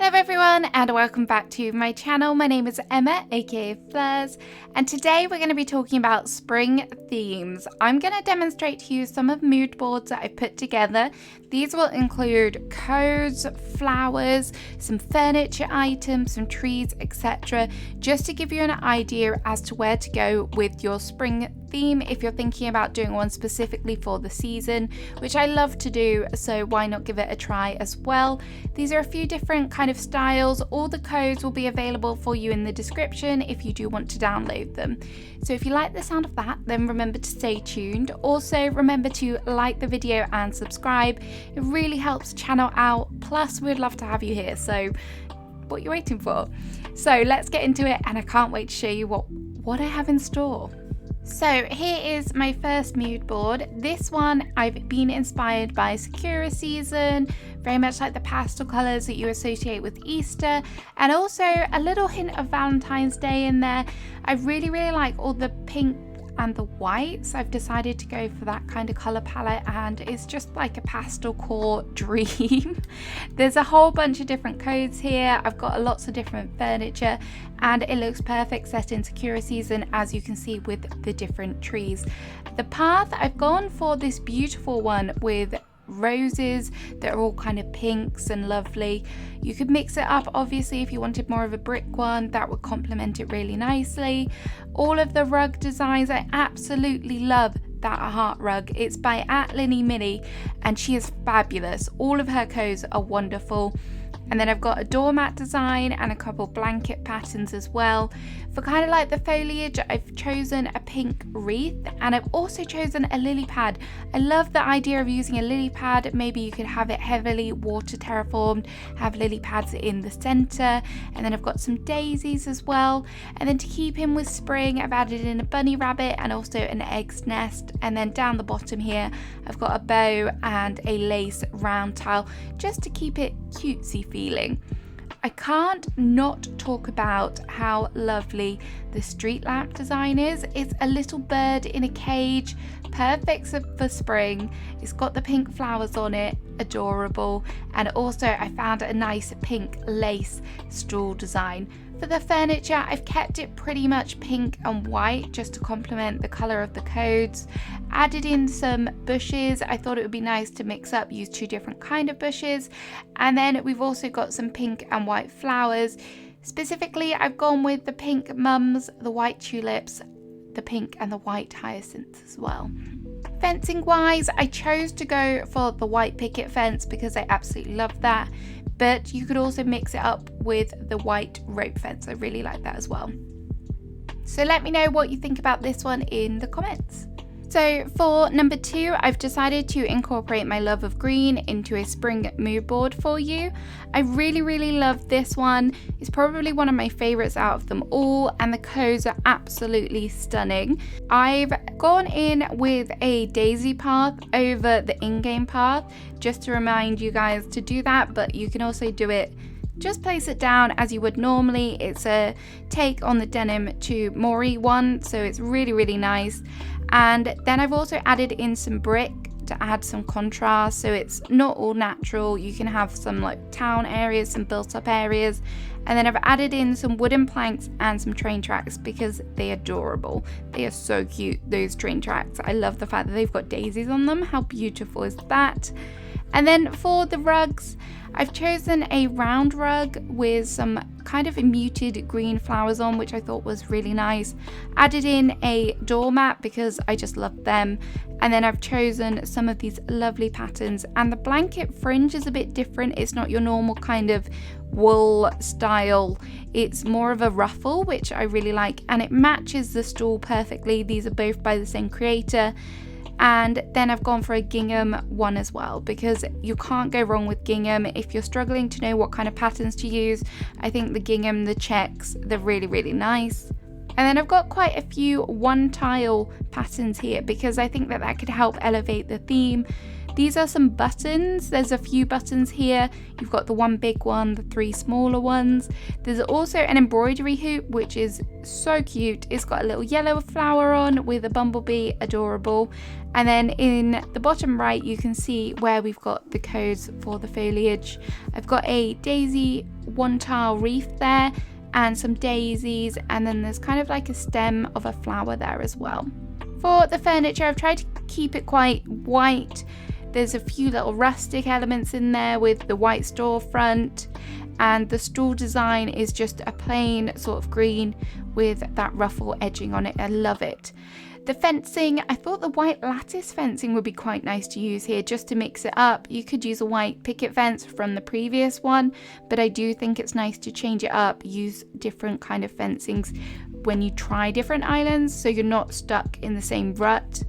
Hello everyone and welcome back to my channel. My name is Emma, aka Fleurs, and today we're going to be talking about spring themes. I'm going to demonstrate to you some of mood boards that I put together. These will include codes, flowers, some furniture items, some trees, etc. just to give you an idea as to where to go with your spring theme if you're thinking about doing one specifically for the season, which I love to do, so why not give it a try as well. These are a few different kind of styles. All the codes will be available for you in the description if you do want to download them. So if you like the sound of that, then remember to stay tuned. Also remember to like the video and subscribe. It really helps the channel out, plus we'd love to have you here, so what are you waiting for? So let's get into it, and I can't wait to show you what I have in store. So here is my first mood board. This one I've been inspired by Sakura season, very much like the pastel colours that you associate with Easter, and also a little hint of Valentine's Day in there. I really like all the pink and the whites. I've decided to go for that kind of colour palette, and it's just like a pastel core dream. There's a whole bunch of different codes here. I've got lots of different furniture, and it looks perfect set in Sakura season, as you can see with the different trees. The path, I've gone for this beautiful one with roses that are all kind of pinks and lovely. You could mix it up obviously if you wanted more of a brick one, that would complement it really nicely. All of the rug designs, I absolutely love that heart rug. It's by @LinnyMinnie and she is fabulous. All of her codes are wonderful. And then I've got a doormat design and a couple blanket patterns as well. For kind of like the foliage, I've chosen a pink wreath, and I've also chosen a lily pad. I love the idea of using a lily pad. Maybe you could have it heavily water terraformed, have lily pads in the center. And then I've got some daisies as well. And then to keep in with spring, I've added in a bunny rabbit and also an egg's nest. And then down the bottom here, I've got a bow and a lace round tile just to keep it cutesy feeling. I can't not talk about how lovely the street lamp design is. It's a little bird in a cage, perfect for spring. It's got the pink flowers on it, adorable. And also I found a nice pink lace stool design. For the furniture, I've kept it pretty much pink and white just to complement the colour of the codes. Added in some bushes. I thought it would be nice to mix up, use two different kind of bushes. And then we've also got some pink and white flowers. Specifically, I've gone with the pink mums, the white tulips, the pink and the white hyacinths as well. Fencing wise, I chose to go for the white picket fence because I absolutely love that. But you could also mix it up with the white rope fence. I really like that as well. So let me know what you think about this one in the comments. So for number 2, I've decided to incorporate my love of green into a spring mood board for you. I really love this one. It's probably one of my favorites out of them all, and the codes are absolutely stunning. I've gone in with a daisy path over the in-game path just to remind you guys to do that, but you can also do it, just place it down as you would normally. It's a take on the denim to Maury one, so it's really nice. And then I've also added in some brick to add some contrast, so it's not all natural. You can have some like town areas, some built up areas. And then I've added in some wooden planks and some train tracks because they're adorable. They are so cute, those train tracks. I love the fact that they've got daisies on them. How beautiful is that? And then for the rugs, I've chosen a round rug with some kind of muted green flowers on, which I thought was really nice. Added in a doormat because I just love them. And then I've chosen some of these lovely patterns, and the blanket fringe is a bit different. It's not your normal kind of wool style. It's more of a ruffle, which I really like, and it matches the stool perfectly. These are both by the same creator. And then I've gone for a gingham one as well, because you can't go wrong with gingham. If you're struggling to know what kind of patterns to use, I think the gingham, the checks, they're really nice. And then I've got quite a few one tile patterns here because I think that could help elevate the theme. These are some buttons. There's a few buttons here. You've got the one big one, the 3 smaller ones. There's also an embroidery hoop, which is so cute. It's got a little yellow flower on with a bumblebee, adorable. And then in the bottom right, you can see where we've got the codes for the foliage. I've got a daisy 1-tile wreath there and some daisies, and then there's kind of like a stem of a flower there as well. For the furniture, I've tried to keep it quite white. There's a few little rustic elements in there with the white storefront, and the stool design is just a plain sort of green with that ruffle edging on it. I love it. The fencing, I thought the white lattice fencing would be quite nice to use here just to mix it up. You could use a white picket fence from the previous one, but I do think it's nice to change it up, use different kind of fencings when you try different islands so you're not stuck in the same rut.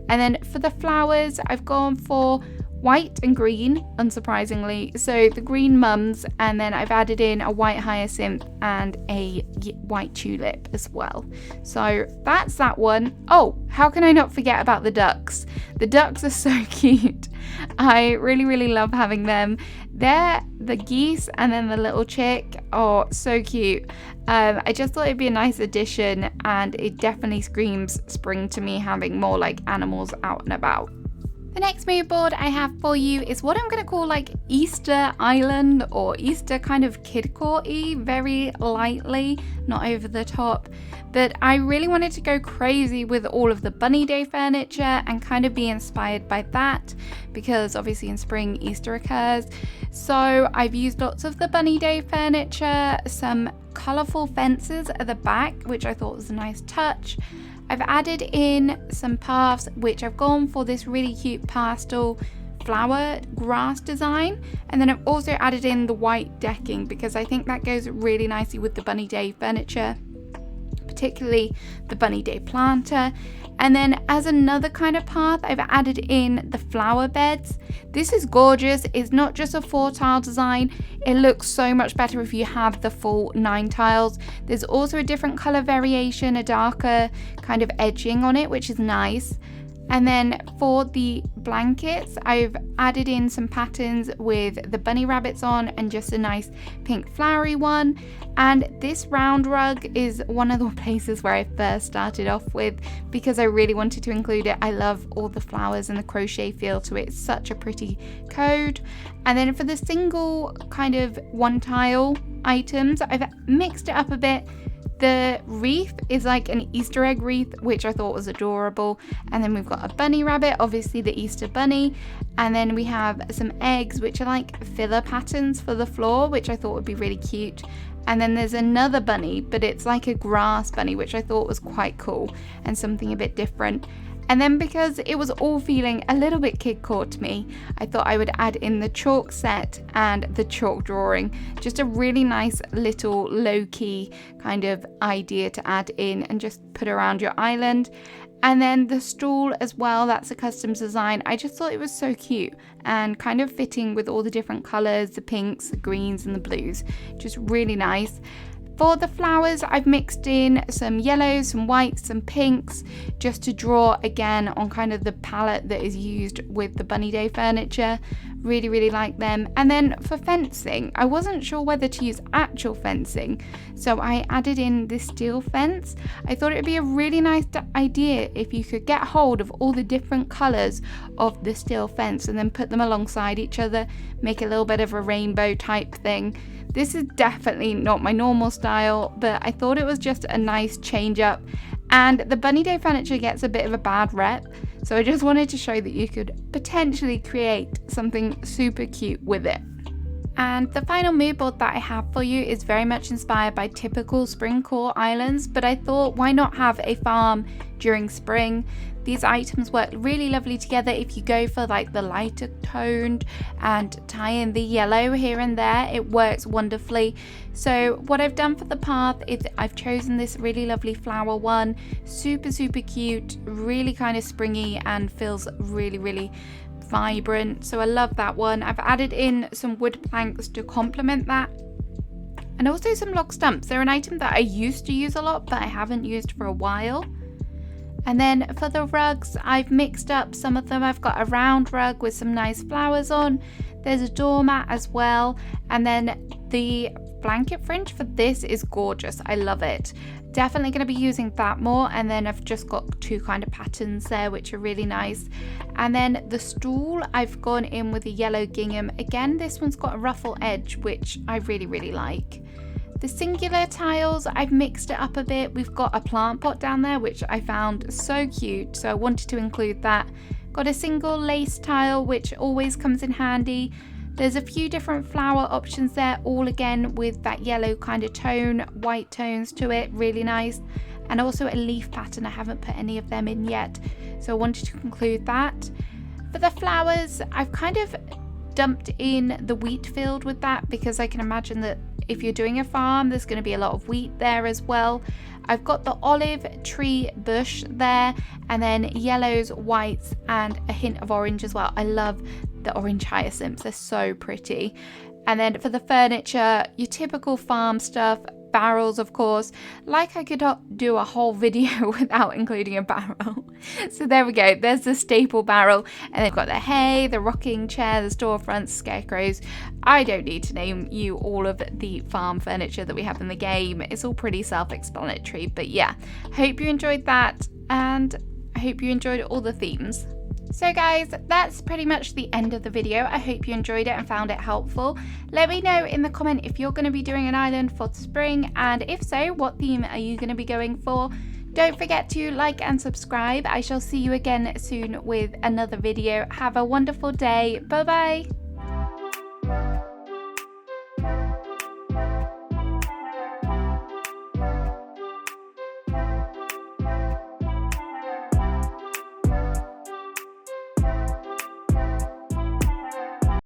And then for the flowers, I've gone for white and green, unsurprisingly. So the green mums, and then I've added in a white hyacinth and a white tulip as well. So that's that one. Oh, how can I not forget about the ducks? The ducks are so cute. I really love having them. They're the geese and then the little chick. Oh, so cute. I just thought it'd be a nice addition, and it definitely screams spring to me, having more like animals out and about. The next mood board I have for you is what I'm going to call like Easter Island or Easter kind of kid court-y, very lightly, not over the top. But I really wanted to go crazy with all of the Bunny Day furniture and kind of be inspired by that, because obviously in spring Easter occurs. So I've used lots of the Bunny Day furniture, some colourful fences at the back, which I thought was a nice touch. I've added in some paths, which I've gone for this really cute pastel flower grass design, and then I've also added in the white decking because I think that goes really nicely with the Bunny Day furniture, particularly the Bunny Day planter. And then as another kind of path, I've added in the flower beds. This is gorgeous. It's not just a 4-tile design. It looks so much better if you have the full 9 tiles. There's also a different color variation, a darker kind of edging on it, which is nice. And then for the blankets, I've added in some patterns with the bunny rabbits on and just a nice pink flowery one. And this round rug is one of the places where I first started off with because I really wanted to include it. I love all the flowers and the crochet feel to it. It's such a pretty code. And then for the single kind of 1-tile items, I've mixed it up a bit. The wreath is like an Easter egg wreath, which I thought was adorable. And then we've got a bunny rabbit, obviously the Easter bunny. And then we have some eggs, which are like filler patterns for the floor, which I thought would be really cute. And then there's another bunny, but it's like a grass bunny, which I thought was quite cool and something a bit different. And then because it was all feeling a little bit kid court to me, I thought I would add in the chalk set and the chalk drawing. Just a really nice little low-key kind of idea to add in and just put around your island. And then the stool as well, that's a custom design. I just thought it was so cute and kind of fitting with all the different colours, the pinks, the greens and the blues. Just really nice. For the flowers, I've mixed in some yellows, some whites, some pinks, just to draw again on kind of the palette that is used with the Bunny Day furniture. Really like them. And then for fencing, I wasn't sure whether to use actual fencing, so I added in this steel fence. I thought it would be a really nice idea if you could get hold of all the different colours of the steel fence and then put them alongside each other, make a little bit of a rainbow type thing. This is definitely not my normal style, but I thought it was just a nice change up. And the Bunny Day furniture gets a bit of a bad rep, so I just wanted to show that you could potentially create something super cute with it. And the final mood board that I have for you is very much inspired by typical spring core islands, but I thought why not have a farm during spring? These items work really lovely together if you go for like the lighter toned and tie in the yellow here and there. It works wonderfully. So what I've done for the path is I've chosen this really lovely flower one, super cute, really kind of springy and feels really vibrant. So I love that one. I've added in some wood planks to complement that. And also some log stumps. They're an item that I used to use a lot, but I haven't used for a while. And then for the rugs, I've mixed up some of them. I've got a round rug with some nice flowers on. There's a doormat as well. And then the blanket fringe for this is gorgeous. I love it. Definitely going to be using that more. And then I've just got two kind of patterns there, which are really nice. And then the stool, I've gone in with a yellow gingham. Again, this one's got a ruffle edge, which I really like. The singular tiles, I've mixed it up a bit. We've got a plant pot down there, which I found so cute, so I wanted to include that. Got a single lace tile, which always comes in handy. There's a few different flower options there, all again with that yellow kind of tone, white tones to it, really nice. And also a leaf pattern, I haven't put any of them in yet, so I wanted to include that. For the flowers, I've kind of dumped in the wheat field with that, because I can imagine that if you're doing a farm, there's going to be a lot of wheat there as well. I've got the olive tree bush there, and then yellows, whites, and a hint of orange as well. I love the orange hyacinths, they're so pretty. And then for the furniture, your typical farm stuff, barrels of course. Like I could do a whole video without including a barrel. So there we go, there's the staple barrel. And they've got the hay, the rocking chair, the storefronts, scarecrows. I don't need to name you all of the farm furniture that we have in the game. It's all pretty self-explanatory. But yeah, hope you enjoyed that, and I hope you enjoyed all the themes. So guys, that's pretty much the end of the video. I hope you enjoyed it and found it helpful. Let me know in the comment if you're going to be doing an island for spring, and if so, what theme are you going to be going for? Don't forget to like and subscribe. I shall see you again soon with another video. Have a wonderful day. Bye bye.